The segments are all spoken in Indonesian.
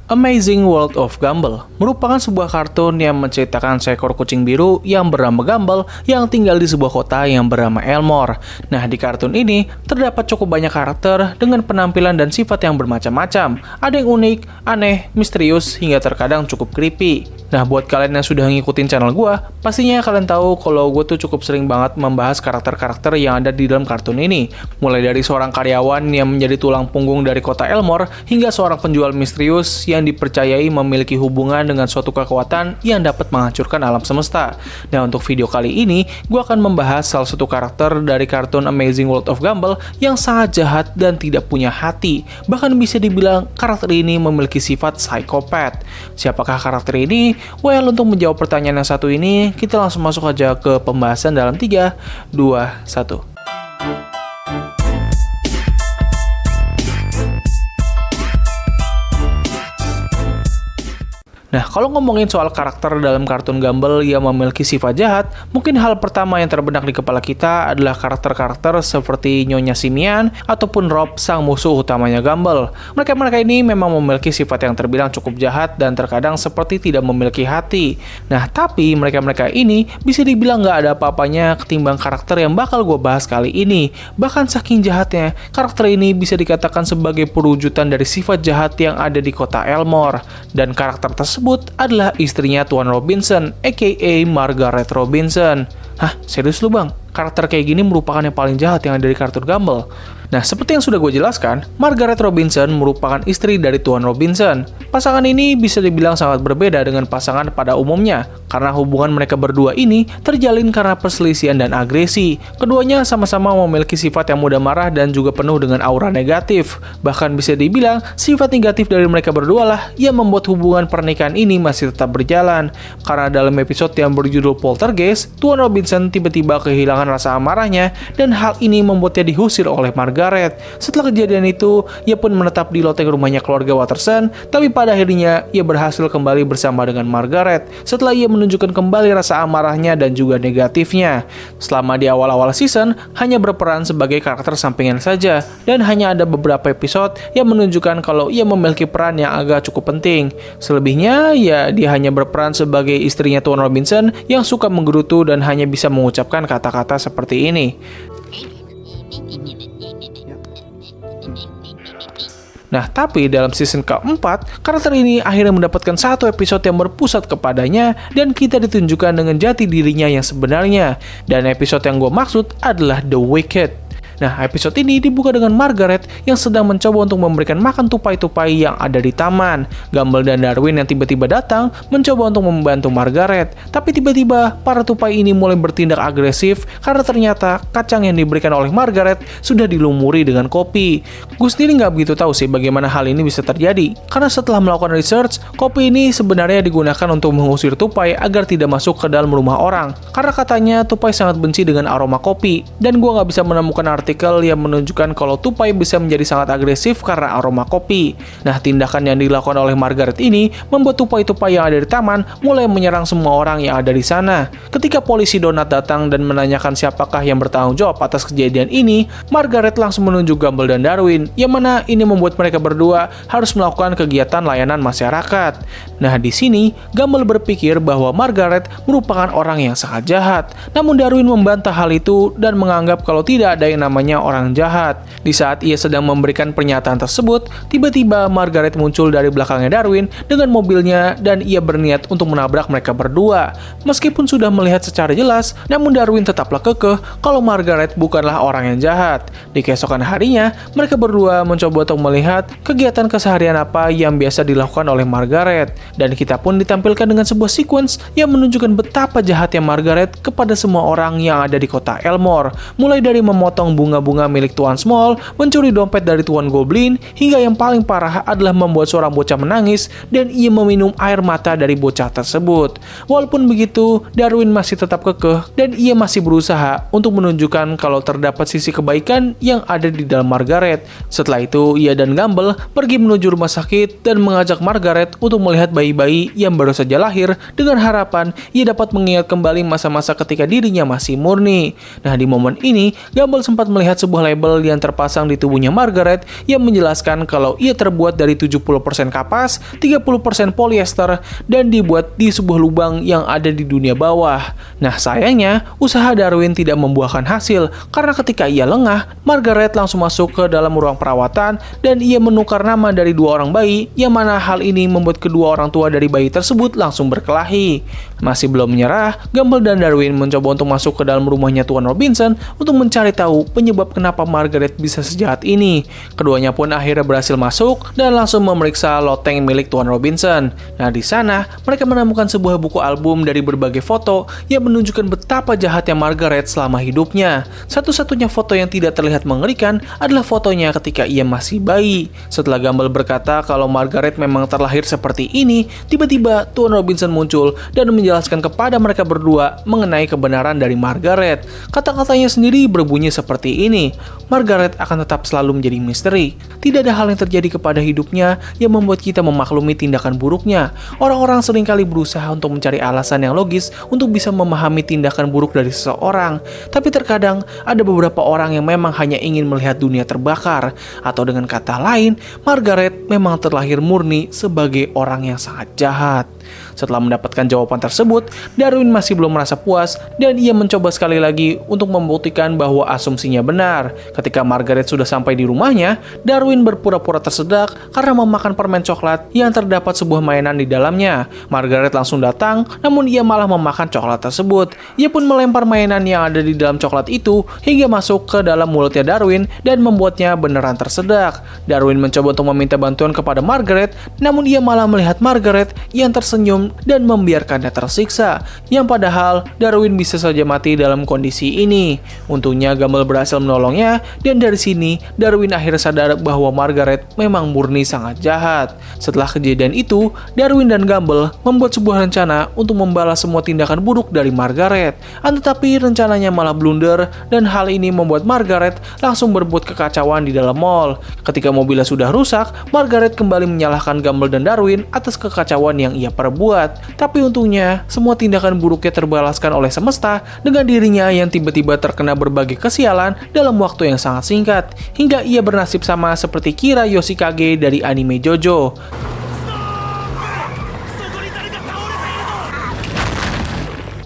Amazing World of Gumball merupakan sebuah kartun yang menceritakan seekor kucing biru yang bernama Gumball yang tinggal di sebuah kota yang bernama Elmore. Nah, di kartun ini terdapat cukup banyak karakter dengan penampilan dan sifat yang bermacam-macam. Ada yang unik, aneh, misterius, hingga terkadang cukup creepy. Nah, buat kalian yang sudah ngikutin channel gue, pastinya kalian tahu kalau gue tuh cukup sering banget membahas karakter-karakter yang ada di dalam kartun ini. Mulai dari seorang karyawan yang menjadi tulang punggung dari kota Elmore, hingga seorang penjual misterius yang dipercayai memiliki hubungan dengan suatu kekuatan yang dapat menghancurkan alam semesta. Nah, untuk video kali ini, gue akan membahas salah satu karakter dari kartun Amazing World of Gumball yang sangat jahat dan tidak punya hati. Bahkan bisa dibilang karakter ini memiliki sifat psikopat. Siapakah karakter ini? Well, untuk menjawab pertanyaan yang satu ini, kita langsung masuk aja ke pembahasan dalam 3, 2, 1. Nah, kalau ngomongin soal karakter dalam kartun Gumball yang memiliki sifat jahat, mungkin hal pertama yang terbenak di kepala kita adalah karakter-karakter seperti Nyonya Simian ataupun Rob, sang musuh utamanya Gumball. Mereka ini memang memiliki sifat yang terbilang cukup jahat dan terkadang seperti tidak memiliki hati. Nah, tapi mereka ini bisa dibilang nggak ada apa-apanya ketimbang karakter yang bakal gue bahas kali ini. Bahkan saking jahatnya, karakter ini bisa dikatakan sebagai perwujudan dari sifat jahat yang ada di kota Elmore. Dan karakter tersebut adalah istrinya Tuan Robinson, aka Margaret Robinson. Hah? Serius lu bang? Karakter kayak gini merupakan yang paling jahat yang ada di kartun Gumball. Nah, seperti yang sudah gue jelaskan, Margaret Robinson merupakan istri dari Tuan Robinson. Pasangan ini bisa dibilang sangat berbeda dengan pasangan pada umumnya, karena hubungan mereka berdua ini terjalin karena perselisihan dan agresi. Keduanya sama-sama memiliki sifat yang mudah marah dan juga penuh dengan aura negatif. Bahkan bisa dibilang, sifat negatif dari mereka berdua lah yang membuat hubungan pernikahan ini masih tetap berjalan. Karena dalam episode yang berjudul Poltergeist, Tuan Robinson tiba-tiba kehilangan rasa amarahnya, dan hal ini membuatnya diusir oleh Margaret. Setelah kejadian itu, ia pun menetap di loteng rumahnya keluarga Watterson, tapi pada akhirnya ia berhasil kembali bersama dengan Margaret setelah ia menunjukkan kembali rasa amarahnya dan juga negatifnya. Selama di awal-awal season, hanya berperan sebagai karakter sampingan saja, dan hanya ada beberapa episode yang menunjukkan kalau ia memiliki peran yang agak cukup penting. Selebihnya, ya dia hanya berperan sebagai istrinya Tuan Robinson yang suka menggerutu dan hanya bisa mengucapkan kata-kata seperti ini. Nah, tapi dalam season keempat, karakter ini akhirnya mendapatkan satu episode yang berpusat kepadanya dan kita ditunjukkan dengan jati dirinya yang sebenarnya. Dan episode yang gue maksud adalah The Wicked. Nah, episode ini dibuka dengan Margaret yang sedang mencoba untuk memberikan makan tupai-tupai yang ada di taman. Gumball dan Darwin yang tiba-tiba datang mencoba untuk membantu Margaret. Tapi tiba-tiba, para tupai ini mulai bertindak agresif karena ternyata kacang yang diberikan oleh Margaret sudah dilumuri dengan kopi. Gue sendiri nggak begitu tahu sih bagaimana hal ini bisa terjadi. Karena setelah melakukan research, kopi ini sebenarnya digunakan untuk mengusir tupai agar tidak masuk ke dalam rumah orang. Karena katanya tupai sangat benci dengan aroma kopi. Dan gue nggak bisa menemukan artikel yang menunjukkan kalau tupai bisa menjadi sangat agresif karena aroma kopi. Nah, tindakan yang dilakukan oleh Margaret ini membuat tupai-tupai yang ada di taman mulai menyerang semua orang yang ada di sana. Ketika polisi Donat datang dan menanyakan siapakah yang bertanggung jawab atas kejadian ini, Margaret langsung menunjuk Gumball dan Darwin, yang mana ini membuat mereka berdua harus melakukan kegiatan layanan masyarakat. Nah, di sini Gumball berpikir bahwa Margaret merupakan orang yang sangat jahat. Namun Darwin membantah hal itu dan menganggap kalau tidak ada yang namanya orang jahat. Di saat ia sedang memberikan pernyataan tersebut, tiba-tiba Margaret muncul dari belakangnya Darwin dengan mobilnya dan ia berniat untuk menabrak mereka berdua. Meskipun sudah melihat secara jelas, namun Darwin tetaplah kekeh kalau Margaret bukanlah orang yang jahat. Di keesokan harinya, mereka berdua mencoba untuk melihat kegiatan keseharian apa yang biasa dilakukan oleh Margaret. Dan kita pun ditampilkan dengan sebuah sequence yang menunjukkan betapa jahatnya Margaret kepada semua orang yang ada di kota Elmore. Mulai dari memotong bunga-bunga milik Tuan Small, mencuri dompet dari Tuan Goblin, hingga yang paling parah adalah membuat seorang bocah menangis dan ia meminum air mata dari bocah tersebut. Walaupun begitu, Darwin masih tetap kekeh dan ia masih berusaha untuk menunjukkan kalau terdapat sisi kebaikan yang ada di dalam Margaret. Setelah itu, ia dan Gumball pergi menuju rumah sakit dan mengajak Margaret untuk melihat bayi-bayi yang baru saja lahir dengan harapan ia dapat mengingat kembali masa-masa ketika dirinya masih murni. Nah, di momen ini, Gumball sempat melihat sebuah label yang terpasang di tubuhnya Margaret yang menjelaskan kalau ia terbuat dari 70% kapas, 30% polyester, dan dibuat di sebuah lubang yang ada di dunia bawah. Nah sayangnya, usaha Darwin tidak membuahkan hasil karena ketika ia lengah, Margaret langsung masuk ke dalam ruang perawatan dan ia menukar nama dari dua orang bayi, yang mana hal ini membuat kedua orang tua dari bayi tersebut langsung berkelahi. Masih belum menyerah, Gumbel dan Darwin mencoba untuk masuk ke dalam rumahnya Tuan Robinson untuk mencari tahu penyebab kenapa Margaret bisa sejahat ini. Keduanya pun akhirnya berhasil masuk dan langsung memeriksa loteng milik Tuan Robinson. Nah di sana mereka menemukan sebuah buku album dari berbagai foto yang menunjukkan betapa jahatnya Margaret selama hidupnya. Satu-satunya foto yang tidak terlihat mengerikan adalah fotonya ketika ia masih bayi. Setelah Gumbel berkata kalau Margaret memang terlahir seperti ini, tiba-tiba Tuan Robinson muncul dan menjelaskan kepada mereka berdua mengenai kebenaran dari Margaret. Kata-katanya sendiri berbunyi seperti ini, Margaret akan tetap selalu menjadi misteri. Tidak ada hal yang terjadi kepada hidupnya yang membuat kita memaklumi tindakan buruknya. Orang-orang seringkali berusaha untuk mencari alasan yang logis untuk bisa memahami tindakan buruk dari seseorang. Tapi terkadang ada beberapa orang yang memang hanya ingin melihat dunia terbakar. Atau dengan kata lain, Margaret memang terlahir murni sebagai orang yang sangat jahat. Setelah mendapatkan jawaban tersebut, Darwin masih belum merasa puas dan ia mencoba sekali lagi untuk membuktikan bahwa asumsinya benar. Ketika Margaret sudah sampai di rumahnya, Darwin berpura-pura tersedak karena memakan permen coklat yang terdapat sebuah mainan di dalamnya. Margaret langsung datang, namun ia malah memakan coklat tersebut. Ia pun melempar mainan yang ada di dalam coklat itu hingga masuk ke dalam mulutnya Darwin dan membuatnya beneran tersedak. Darwin mencoba untuk meminta bantuan kepada Margaret, namun ia malah melihat Margaret yang tersenyum dan membiarkannya tersiksa, yang padahal Darwin bisa saja mati dalam kondisi ini. Untungnya Gumbel berhasil menolongnya, dan dari sini Darwin akhirnya sadar bahwa Margaret memang murni sangat jahat. Setelah kejadian itu, Darwin dan Gumbel membuat sebuah rencana untuk membalas semua tindakan buruk dari Margaret. Tetapi rencananya malah blunder, dan hal ini membuat Margaret langsung berbuat kekacauan di dalam mall. Ketika mobilnya sudah rusak, Margaret kembali menyalahkan Gumbel dan Darwin atas kekacauan yang ia perbuat. Tapi untungnya, semua tindakan buruknya terbalaskan oleh semesta dengan dirinya yang tiba-tiba terkena berbagai kesialan dalam waktu yang sangat singkat, hingga ia bernasib sama seperti Kira Yoshikage dari anime JoJo.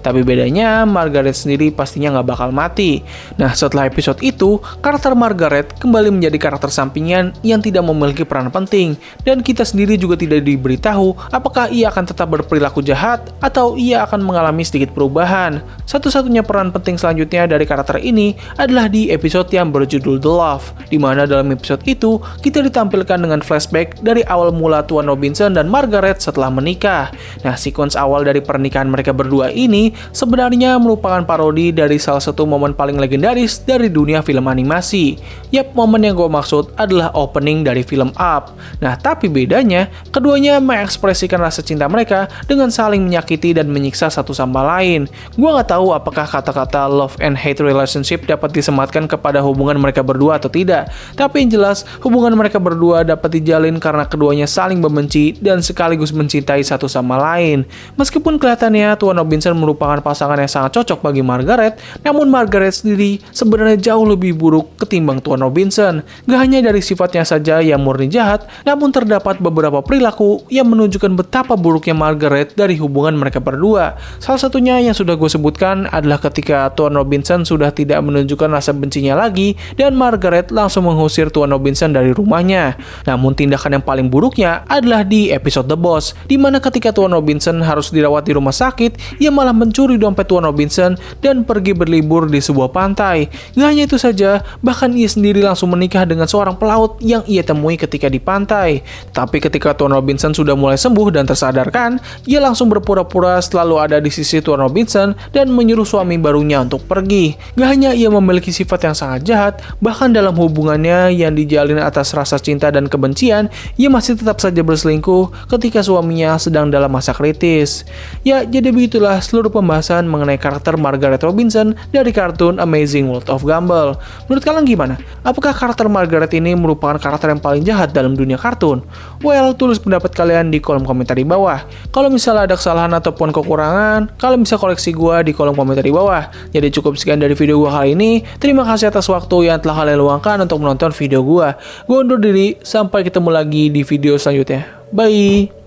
Tapi bedanya, Margaret sendiri pastinya nggak bakal mati. Nah, setelah episode itu, karakter Margaret kembali menjadi karakter sampingan yang tidak memiliki peran penting. Dan kita sendiri juga tidak diberitahu apakah ia akan tetap berperilaku jahat atau ia akan mengalami sedikit perubahan. Satu-satunya peran penting selanjutnya dari karakter ini adalah di episode yang berjudul The Love, di mana dalam episode itu, kita ditampilkan dengan flashback dari awal mula Tuan Robinson dan Margaret setelah menikah. Nah, sequence awal dari pernikahan mereka berdua ini sebenarnya merupakan parodi dari salah satu momen paling legendaris dari dunia film animasi. Yap, momen yang gue maksud adalah opening dari film Up. Nah, tapi bedanya, keduanya mengekspresikan rasa cinta mereka dengan saling menyakiti dan menyiksa satu sama lain. Gue gak tahu apakah kata-kata love and hate relationship dapat disematkan kepada hubungan mereka berdua atau tidak. Tapi yang jelas, hubungan mereka berdua dapat dijalin karena keduanya saling membenci dan sekaligus mencintai satu sama lain. Meskipun kelihatannya Tuan Robinson merupakan pasangan yang sangat cocok bagi Margaret, namun Margaret sendiri sebenarnya jauh lebih buruk ketimbang Tuan Robinson. Gak hanya dari sifatnya saja yang murni jahat, namun terdapat beberapa perilaku yang menunjukkan betapa buruknya Margaret dari hubungan mereka berdua. Salah satunya yang sudah gue sebutkan adalah ketika Tuan Robinson sudah tidak menunjukkan rasa bencinya lagi dan Margaret langsung mengusir Tuan Robinson dari rumahnya. Namun tindakan yang paling buruknya adalah di episode The Boss, di mana ketika Tuan Robinson harus dirawat di rumah sakit, ia malah mencuri dompet Tuan Robinson dan pergi berlibur di sebuah pantai. Gak hanya itu saja, bahkan ia sendiri langsung menikah dengan seorang pelaut yang ia temui ketika di pantai. Tapi ketika Tuan Robinson sudah mulai sembuh dan tersadarkan, ia langsung berpura-pura selalu ada di sisi Tuan Robinson dan menyuruh suami barunya untuk pergi. Gak hanya ia memiliki sifat yang sangat jahat, bahkan dalam hubungannya yang dijalin atas rasa cinta dan kebencian, ia masih tetap saja berselingkuh ketika suaminya sedang dalam masa kritis. Ya, jadi begitulah seluruh pembahasan mengenai karakter Margaret Robinson dari kartun Amazing World of Gumball. Menurut kalian gimana? Apakah karakter Margaret ini merupakan karakter yang paling jahat dalam dunia kartun? Well, tulis pendapat kalian di kolom komentar di bawah. Kalau misalnya ada kesalahan ataupun kekurangan, kalian bisa koreksi gua di kolom komentar di bawah. Jadi cukup sekian dari video gua kali ini. Terima kasih atas waktu yang telah kalian luangkan untuk menonton video gua. Gua undur diri, sampai ketemu lagi di video selanjutnya. Bye!